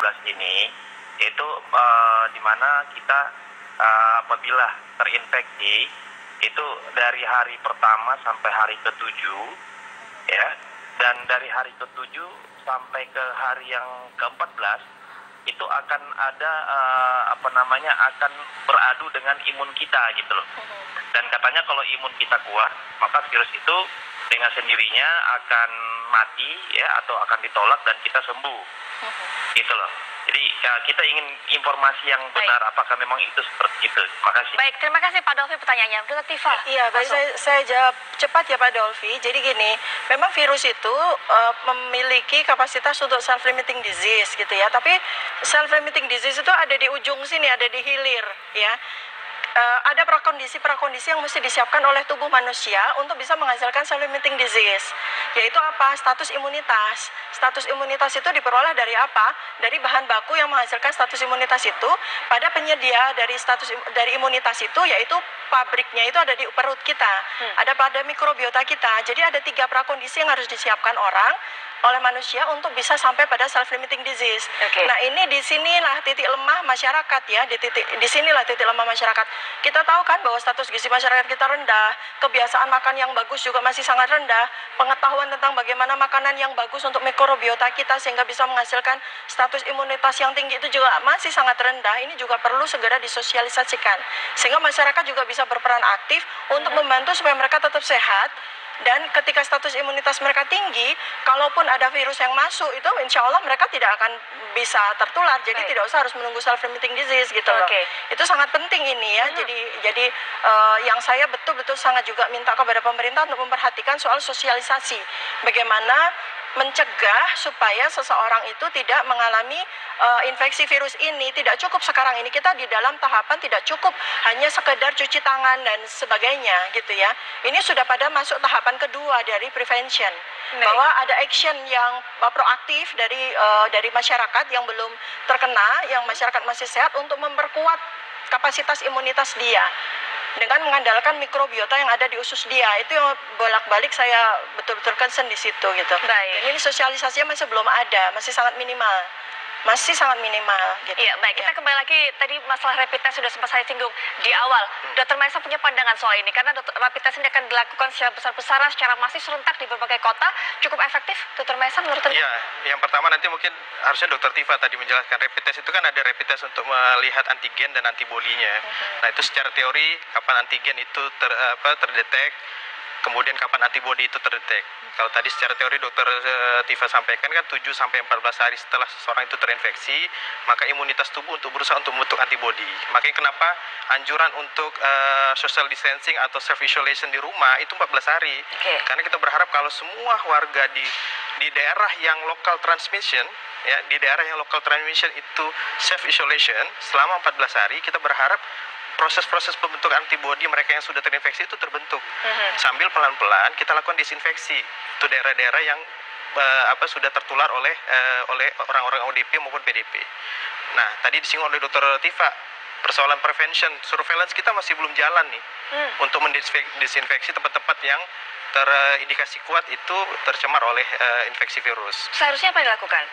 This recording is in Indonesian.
14 ini itu di mana kita apabila terinfeksi itu dari hari pertama sampai hari ketujuh, ya, dan dari hari ketujuh sampai ke hari yang ke-14 itu akan ada akan beradu dengan imun kita gitu loh. Dan katanya kalau imun kita kuat, maka virus itu dengan sendirinya akan mati ya, atau akan ditolak dan kita sembuh. Gitu loh. Jadi ya, kita ingin informasi yang benar. Baik. Apakah memang itu seperti itu? Makasih. Baik, terima kasih Pak Dolfi pertanyaannya. Dr. Tifa. Iya, baik, saya jawab cepat ya Pak Dolfi. Jadi gini, memang virus itu memiliki kapasitas untuk self-limiting disease gitu ya. Tapi self-limiting disease itu ada di ujung sini, ada di hilir ya. Ada prakondisi yang mesti disiapkan oleh tubuh manusia untuk bisa menghasilkan self-limiting disease, yaitu apa? Status imunitas. Status imunitas itu diperoleh dari apa? Dari bahan baku yang menghasilkan status imunitas itu pada penyedia dari imunitas itu, yaitu pabriknya itu ada di perut kita, ada pada mikrobiota kita. Jadi ada 3 prakondisi yang harus disiapkan oleh manusia untuk bisa sampai pada self-limiting disease. Nah, ini di sinilah titik lemah masyarakat ya, di sinilah titik lemah masyarakat. Kita tahu kan bahwa status gizi masyarakat kita rendah, kebiasaan makan yang bagus juga masih sangat rendah, pengetahuan tentang bagaimana makanan yang bagus untuk mikrobiota kita sehingga bisa menghasilkan status imunitas yang tinggi itu juga masih sangat rendah. Ini juga perlu segera disosialisasikan sehingga masyarakat juga bisa berperan aktif untuk membantu supaya mereka tetap sehat. Dan ketika status imunitas mereka tinggi, kalaupun ada virus yang masuk itu insya Allah mereka tidak akan bisa tertular. Jadi tidak usah harus menunggu self-limiting disease gitu loh. Itu sangat penting ini ya. Jadi yang saya betul-betul sangat juga minta kepada pemerintah untuk memperhatikan soal sosialisasi. Bagaimana mencegah supaya seseorang itu tidak mengalami infeksi virus ini. Tidak cukup sekarang ini kita di dalam tahapan tidak cukup hanya sekedar cuci tangan dan sebagainya gitu ya. Ini sudah pada masuk tahapan kedua dari prevention, bahwa ada action yang proaktif dari masyarakat yang belum terkena, yang masyarakat masih sehat untuk memperkuat kapasitas imunitas dia dengan mengandalkan mikrobiota yang ada di usus dia. Itu yang bolak-balik saya betul-betul concern di situ gitu. Baik. Dan ini sosialisasinya masih belum ada, masih sangat minimal. Gitu. Iya, baik. Kita kembali lagi tadi masalah rapid test sudah sempat saya singgung di awal. Dr. Maesa punya pandangan soal ini karena rapid test ini akan dilakukan secara besar-besaran, secara masif serentak di berbagai kota. Cukup efektif, Dr. Maesa menurut Anda? Iya, yang pertama nanti mungkin harusnya Dr. Tifa tadi menjelaskan rapid test itu kan ada rapid test untuk melihat antigen dan antibodinya. Nah, itu secara teori kapan antigen itu terdetek, kemudian kapan antibodi itu terdetek. Kalau tadi secara teori Dr. Tifa sampaikan kan 7 sampai 14 hari setelah seseorang itu terinfeksi, maka imunitas tubuh untuk berusaha untuk membentuk antibodi. Makanya kenapa anjuran untuk social distancing atau self isolation di rumah itu 14 hari. Karena kita berharap kalau semua warga di daerah yang local transmission, ya, di daerah yang local transmission itu self isolation selama 14 hari, kita berharap proses-proses pembentukan antibodi mereka yang sudah terinfeksi itu terbentuk. Sambil pelan-pelan kita lakukan disinfeksi untuk daerah-daerah yang sudah tertular oleh orang-orang ODP maupun PDP. Nah, tadi disinggung oleh Dr. Tifa, persoalan prevention, surveillance kita masih belum jalan nih untuk mendisinfeksi tempat-tempat yang terindikasi kuat itu tercemar oleh infeksi virus. Seharusnya apa yang dilakukan?